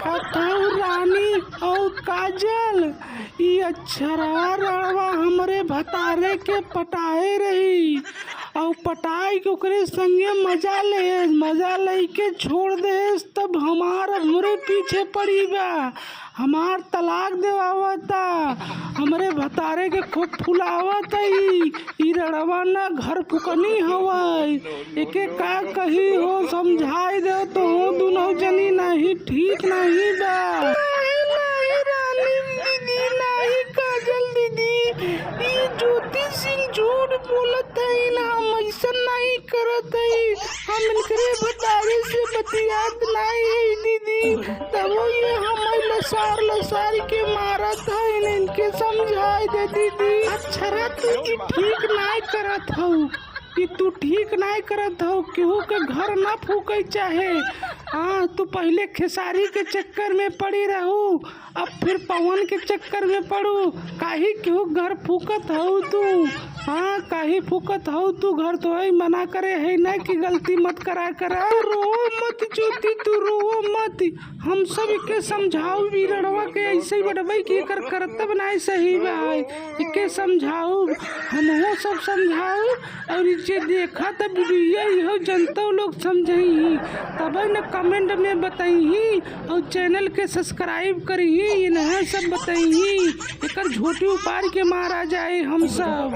अथऊ रानी और काजल ई अक्षरा रड़वा हमरे भतारे के पटाए रही और पटाई के ओकरे संगे मजा ले के छोड़ देस तब हमरे पीछे पड़ी बा। हमार तलाक देवावता हमरे भतारे के खूब फुलावत ई रड़वा ना घर फुकनी हवय। एके का कही हो समझाई दे तो दोनों जनी नहीं ठीक नहीं बा। नहीं रानी दीदी नहीं काजल दीदी ई ज्योति सिंह झूठ बोलत है ना, हम ऐसा नहीं करत है। हम इनकरे भतारे से बतियात नहीं है दीदी, तब ये हमें लसार के मारत है। इनके समझाई दे दीदी। अच्छा तू ठीक नहीं करत हऊ कि तू ठीक नहीं करत हो, केहू के घर ना फूके चाहे। हाँ तू पहले खेसारी के चक्कर में पड़ी रहू, अब फिर पवन के चक्कर में पड़ू। काहे केहू घर फूकत हो तू? हाँ काहे फूकत हो तू घर? तो है मना करे है ना कि गलती मत करा रो मत ज्योति, तू रो मत। हम सब के समझाओ वीरड़वा के ऐसे ही बढ़ाई कि एकर कर्तव्य नहीं सही बा, इके समझाओ हमहो सब समझाओ। और जे देखा तब वीडियो जनता लोग समझही तब न कमेंट में बताई और चैनल के सब्सक्राइब करी, इन्हें सब बताई। एकर झूठी उपार के मारा जाए हम सब।